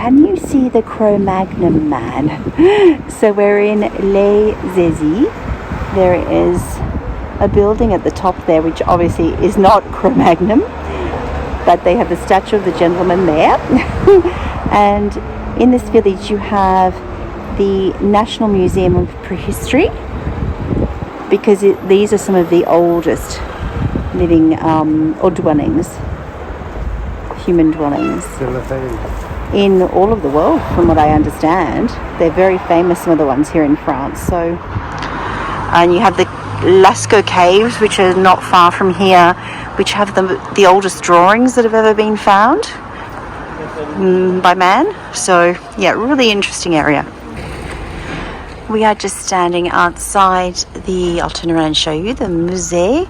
can you see the Cro-Magnon man? So we're in Les Eyzies. There is a building at the top there, which obviously is not Cro-Magnon, but they have the statue of the gentleman there. And in this village you have the National Museum of Prehistory, because these are some of the oldest living or dwellings, human dwellings in all of the world, from what I understand. They're very famous, some of the ones here in France. So, and you have the Lascaux caves, which are not far from here, which have the oldest drawings that have ever been found by man. So yeah, really interesting area. We are just standing outside I'll turn around and show you, the Musée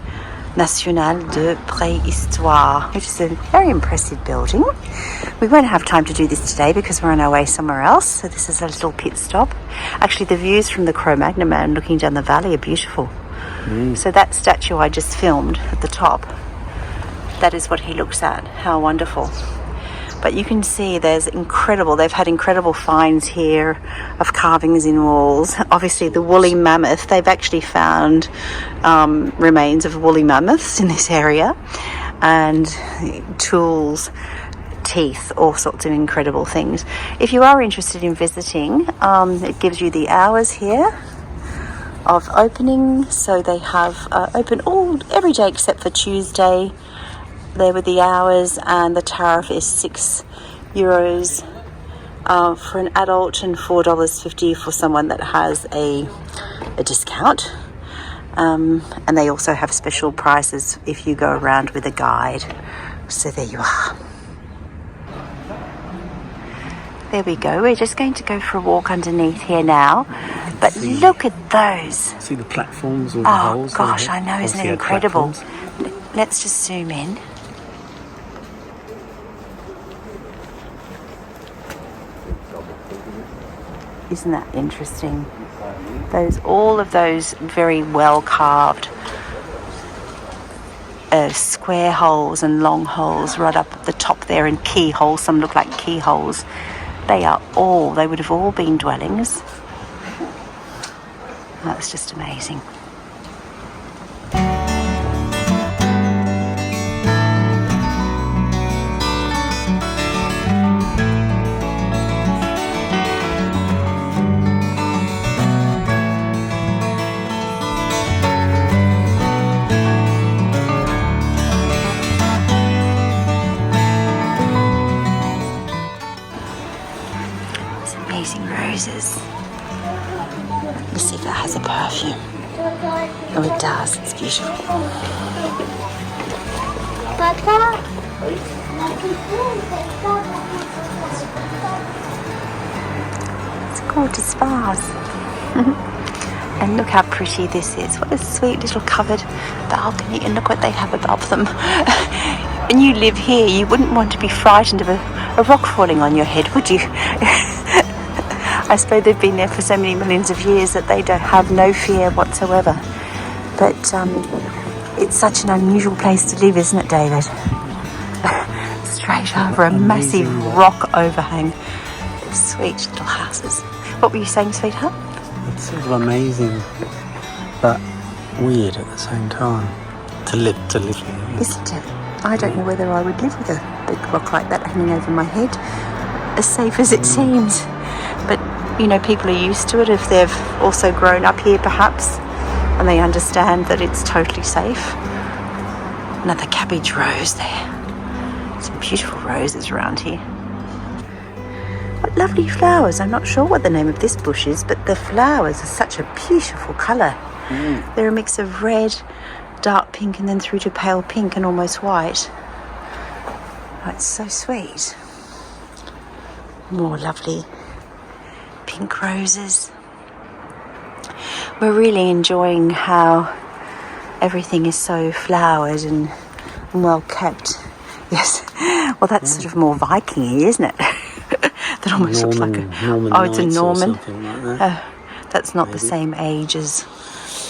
National de Préhistoire, which is a very impressive building. We won't have time to do this today because we're on our way somewhere else, so this is a little pit stop. Actually, the views from the Cro-Magnon man looking down the valley are beautiful. So that statue I just filmed at the top, that is what he looks at. How wonderful. But you can see they've had incredible finds here of carvings in walls. Obviously the woolly mammoth, they've actually found remains of woolly mammoths in this area, and tools, teeth, all sorts of incredible things. If you are interested in visiting, it gives you the hours here of opening. So they have open every day except for Tuesday. There were the hours, and the tariff is €6 for an adult and $4.50 for someone that has a discount. And they also have special prices if you go around with a guide. So there you are. There we go. We're just going to go for a walk underneath here now. But look at those. See the platforms or the holes? Oh gosh, I know, isn't it incredible? Let's just zoom in. Isn't that interesting? All of those very well carved square holes and long holes right up at the top there, and keyholes. Some look like keyholes. They would have all been dwellings. That's just amazing. Roses. Let's see if that has a perfume. Oh, it does. It's beautiful. It's a gorgeous vase. And look how pretty this is. What a sweet little covered balcony. And look what they have above them. And you live here, you wouldn't want to be frightened of a rock falling on your head, would you? I suppose they've been there for so many millions of years that they don't have no fear whatsoever. But it's such an unusual place to live, isn't it, David? Straight over a massive rock overhang. Sweet little houses. What were you saying, sweetheart? It's sort of amazing, but weird at the same time to live here. Isn't it? I don't know whether I would live with a big rock like that hanging over my head, as safe as it seems. But, you know, people are used to it if they've also grown up here perhaps, and they understand that it's totally safe. Another cabbage rose there. Some beautiful roses around here. What lovely flowers. I'm not sure what the name of this bush is, but the flowers are such a beautiful colour. They're a mix of red, dark pink, and then through to pale pink and almost white. Oh, it's so sweet. More lovely pink roses. We're really enjoying how everything is so flowered and well kept. Yes. Well, that's sort of more Viking-y, isn't it? That almost looks like it's a Norman. Like that. That's not the same age as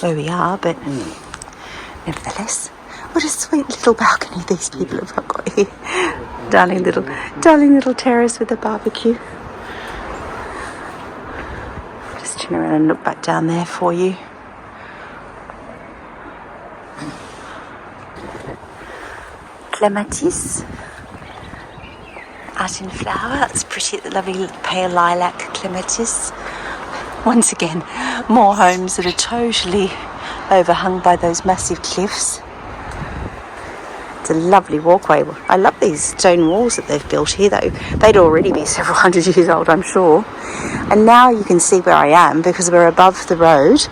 where we are, but nevertheless, what a sweet little balcony these people have got here. Darling little terrace with a barbecue. Just turn around and look back down there for you. Clematis out in flower. That's pretty, the lovely pale lilac clematis. Once again, more homes that are totally overhung by those massive cliffs. It's a lovely walkway. I love these stone walls that they've built here, though. They'd already be several hundred years old, I'm sure. And now you can see where I am because we're above the road.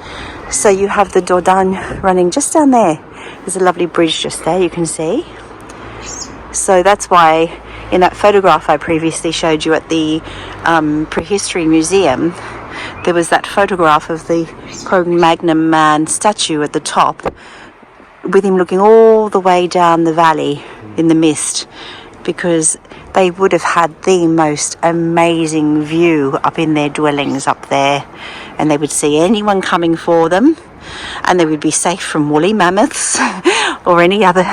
So you have the Dordogne running just down there. There's a lovely bridge just there, you can see. So that's why in that photograph I previously showed you at the Prehistory Museum, there was that photograph of the Cro-Magnon man statue at the top, with him looking all the way down the valley in the mist, because they would have had the most amazing view up in their dwellings up there, and they would see anyone coming for them, and they would be safe from woolly mammoths or any other.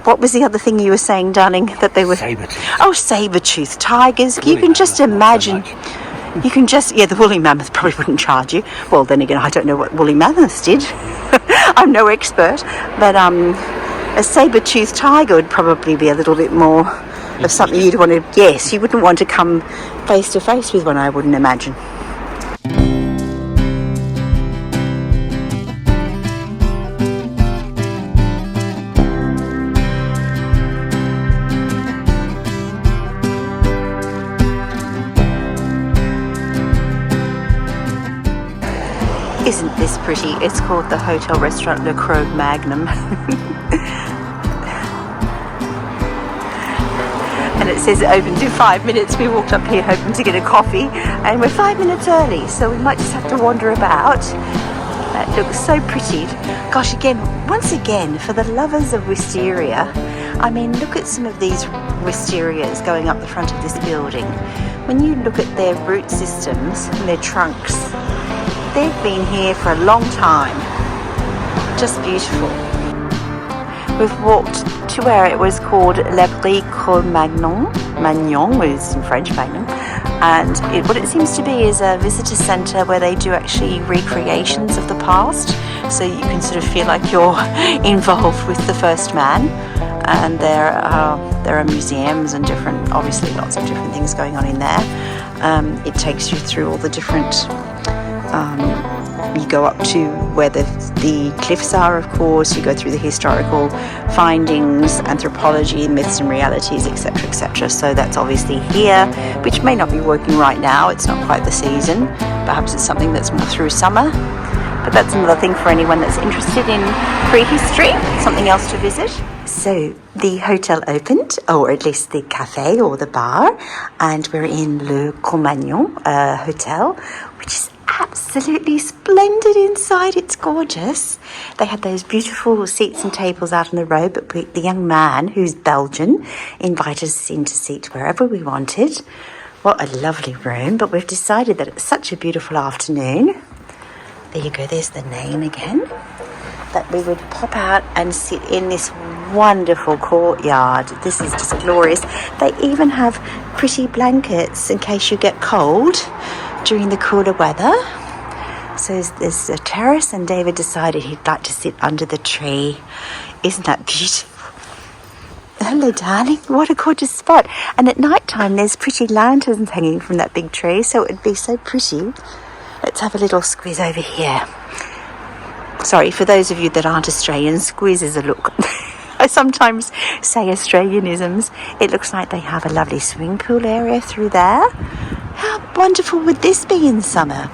What was the other thing you were saying, darling? That they were Saber-tooth. Oh, saber-tooth tigers. You can just imagine. You can just, the woolly mammoth probably wouldn't charge you. Well, then again, I don't know what woolly mammoths did. I'm no expert. But a saber-toothed tiger would probably be a little bit more of something you'd want to, yes, you wouldn't want to come face to face with one, I wouldn't imagine. Isn't this pretty? It's called the Hotel Restaurant Le Cro-Magnon. And it says it opened in 5 minutes. We walked up here hoping to get a coffee, and we're 5 minutes early, so we might just have to wander about. That looks so pretty. Gosh, once again, for the lovers of wisteria, I mean, look at some of these wisterias going up the front of this building. When you look at their root systems and their trunks, they've been here for a long time. Just beautiful. We've walked to where it was called Le Cro-Magnon. Magnon is in French, Magnon. And what it seems to be is a visitor centre where they do actually recreations of the past. So you can sort of feel like you're involved with the first man. And there are museums and obviously lots of different things going on in there. It takes you through all the different you go up to where the cliffs are, of course. You go through the historical findings, anthropology, myths and realities, etc., etc. So that's obviously here, which may not be working right now. It's not quite the season. Perhaps it's something that's more through summer. But that's another thing for anyone that's interested in prehistory, something else to visit. So the hotel opened, or at least the cafe or the bar, and we're in Le Cro-Magnon hotel, which is absolutely splendid inside. It's gorgeous. They had those beautiful seats and tables out on the road, but the young man, who's Belgian, invited us in to seat wherever we wanted. What a lovely room, but we've decided that it's such a beautiful afternoon. There you go, there's the name again. That we would pop out and sit in this wonderful courtyard. This is just glorious. They even have pretty blankets in case you get cold during the cooler weather. So there's a terrace, and David decided he'd like to sit under the tree. Isn't that beautiful? Hello, darling. What a gorgeous spot. And at night time, there's pretty lanterns hanging from that big tree, so it'd be so pretty. Let's have a little squeeze over here. Sorry, for those of you that aren't Australian, squeeze is a look. I sometimes say Australianisms. It looks like they have a lovely swimming pool area through there. How wonderful would this be in summer?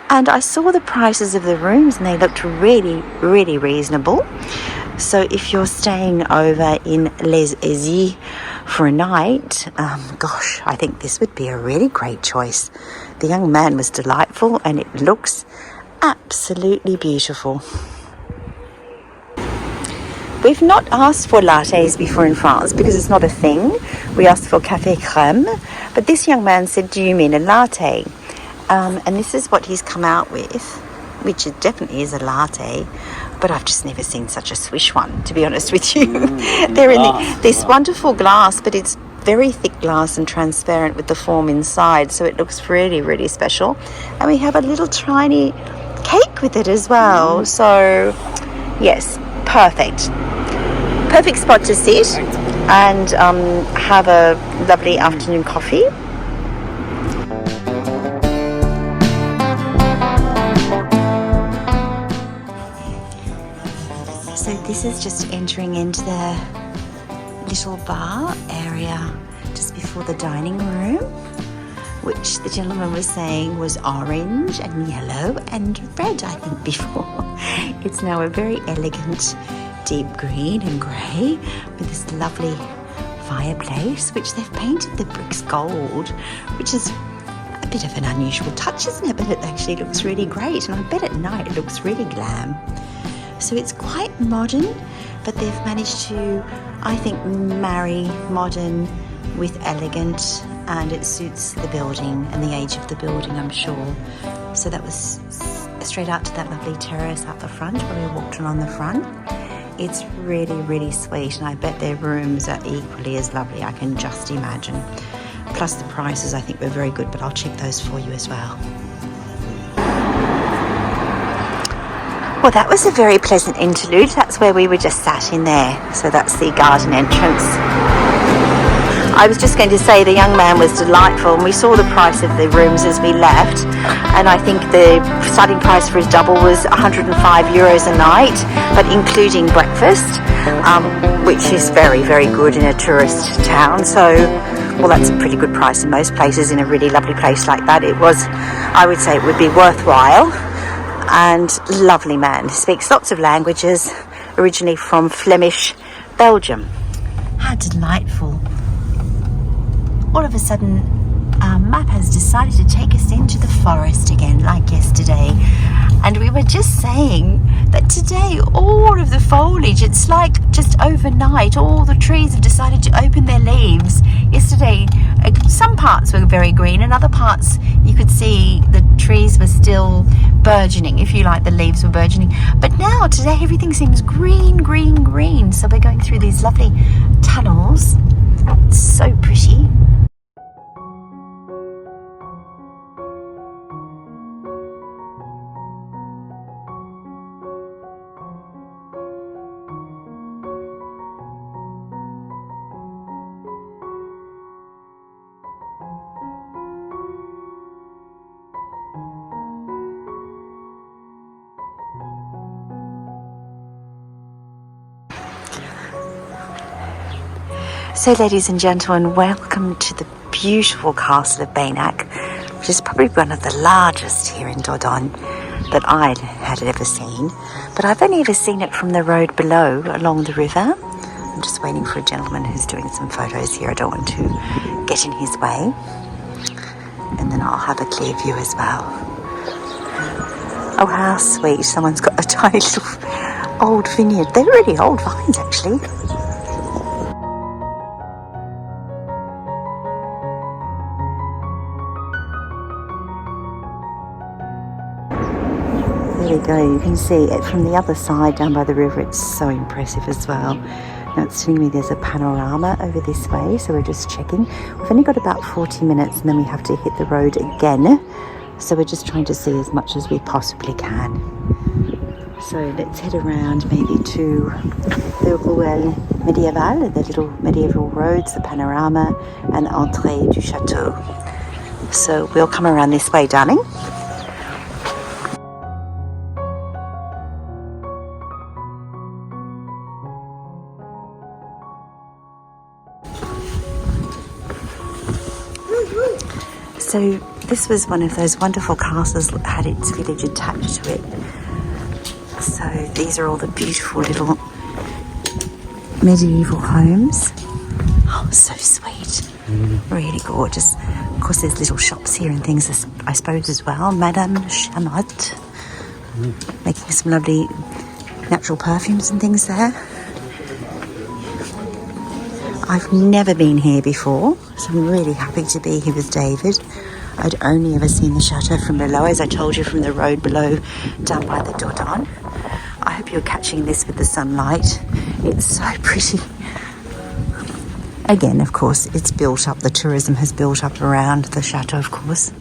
And I saw the prices of the rooms, and they looked really, really reasonable. So if you're staying over in Les Eyzies for a night, gosh, I think this would be a really great choice. The young man was delightful, and it looks absolutely beautiful. We've not asked for lattes before in France because it's not a thing. We asked for café crème, but this young man said, "Do you mean a latte?" And this is what he's come out with, which it definitely is a latte. but I've just never seen such a swish one, to be honest with you. They're in this wonderful glass, but it's very thick glass and transparent with the form inside, so it looks really, really special. And we have a little tiny cake with it as well. So yes, perfect spot to sit and have a lovely afternoon coffee. So this is just entering into the little bar area just before the dining room, which the gentleman was saying was orange and yellow and red, I think, before. It's now a very elegant deep green and grey with this lovely fireplace, which they've painted the bricks gold, which is a bit of an unusual touch, isn't it? But it actually looks really great, and I bet at night it looks really glam. So it's quite modern, but they've managed to, I think, marry modern with elegant, and it suits the building and the age of the building, I'm sure. So that was straight out to that lovely terrace out the front where we walked along the front. It's really, really sweet, and I bet their rooms are equally as lovely, I can just imagine. Plus the prices, I think, were very good, but I'll check those for you as well. Well, that was a very pleasant interlude. That's where we were just sat in there. So that's the garden entrance. I was just going to say the young man was delightful, and we saw the price of the rooms as we left, and I think the starting price for his double was 105 euros a night, but including breakfast, which is very, very good in a tourist town. So, well, that's a pretty good price in most places. In a really lovely place like that, it was, I would say it would be worthwhile. And lovely man, speaks lots of languages, originally from Flemish Belgium. How delightful. All of a sudden, our map has decided to take us into the forest again, like yesterday. And we were just saying that today, all of the foliage, it's like just overnight, all the trees have decided to open their leaves. Yesterday, some parts were very green, and other parts you could see the trees were still burgeoning, if you like, the leaves were burgeoning. But now, today, everything seems green, green, green. So we're going through these lovely tunnels. It's so pretty. So, ladies and gentlemen, welcome to the beautiful castle of Beynac, which is probably one of the largest here in Dordogne that I had ever seen. But I've only ever seen it from the road below along the river. I'm just waiting for a gentleman who's doing some photos here. I don't want to get in his way. And then I'll have a clear view as well. Oh, how sweet. Someone's got a tiny little old vineyard. They're really old vines, actually. There we go, you can see it from the other side down by the river. It's so impressive as well. Now it's telling me there's a panorama over this way, so we're just checking. We've only got about 40 minutes and then we have to hit the road again. So we're just trying to see as much as we possibly can. So let's head around maybe to the Ruelle Médiévale, the little medieval roads, the panorama, and Entrée du Chateau. So we'll come around this way, darling. So this was one of those wonderful castles that had its village attached to it. So these are all the beautiful little medieval homes. Oh, so sweet. Really gorgeous. Of course, there's little shops here and things, I suppose, as well. Madame Chamotte, making some lovely natural perfumes and things there. I've never been here before, so I'm really happy to be here with David. I'd only ever seen the chateau from below, as I told you, from the road below down by the Dordogne. I hope you're catching this with the sunlight. It's so pretty. Again, of course, it's built up. The tourism has built up around the chateau, of course.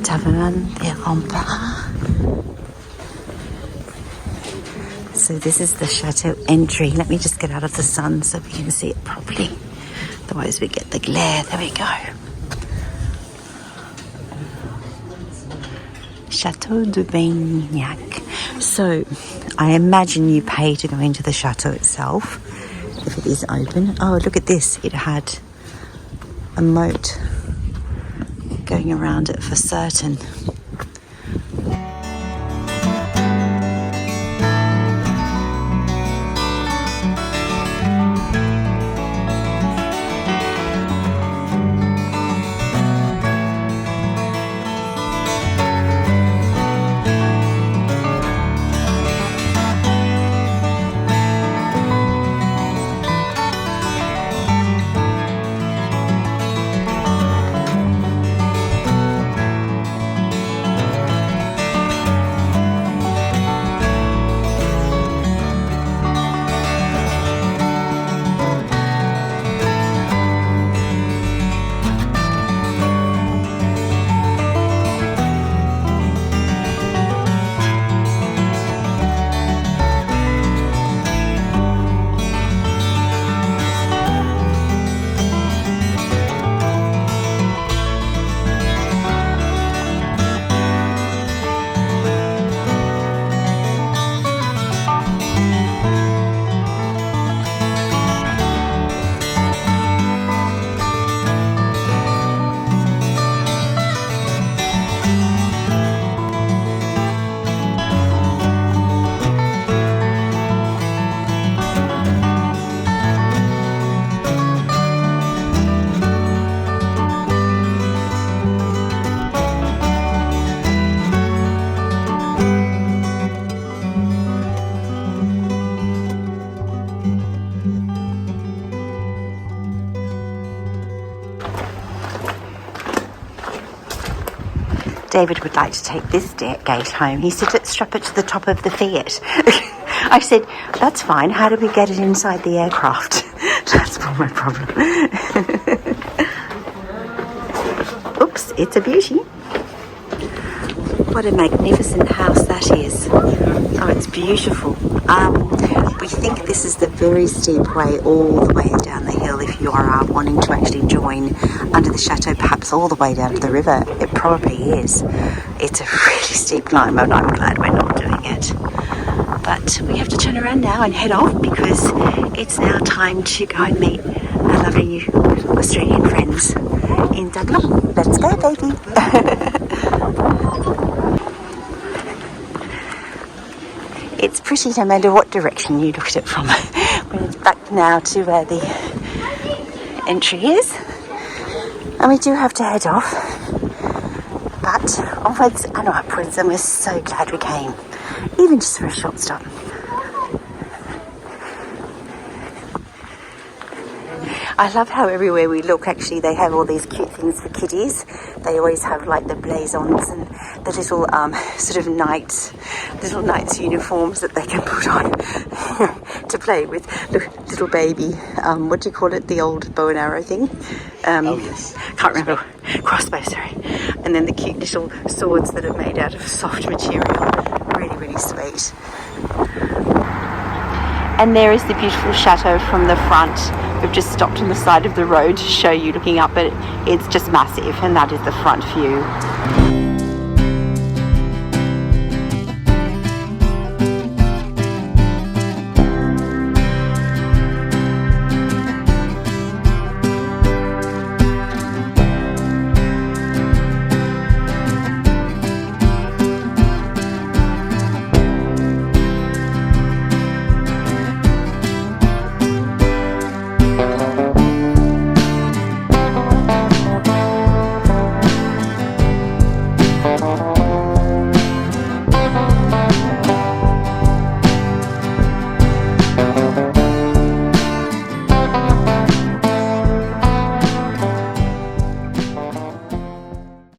Taverne des Remparts. So this is the chateau entry. Let me just get out of the sun so we can see it properly. Otherwise we get the glare. There we go. Chateau de Beynac. So I imagine you pay to go into the chateau itself if it is open. Oh, look at this. It had a moat going around it for certain. David would like to take this gate home. He said, let's strap it to the top of the Fiat. I said, that's fine. How do we get it inside the aircraft? That's not my problem. Oops, it's a beauty. What a magnificent house that is. Oh, it's beautiful. We think this is the very steep way all the way down the hill if you are wanting to actually join under the chateau, perhaps all the way down to the river. It probably is. It's a really steep climb and I'm glad we're not doing it. But we have to turn around now and head off because it's now time to go and meet our lovely Australian friends in Dublin. Let's go, baby. It's pretty no matter what direction you look at it from. We're back now to where the entry is. And we do have to head off. But onwards and upwards, and we're so glad we came. Even just for a short stop. I love how everywhere we look, actually, they have all these cute things for kiddies. They always have like the blazons and the little sort of little knights uniforms that they can put on to play with. Little baby, what do you call it? The old bow and arrow thing? Oh yes. Can't remember. Crossbow, sorry. And then the cute little swords that are made out of soft material. Really, really sweet. And there is the beautiful chateau from the front. We've just stopped on the side of the road to show you looking up, but it's just massive, and that is the front view.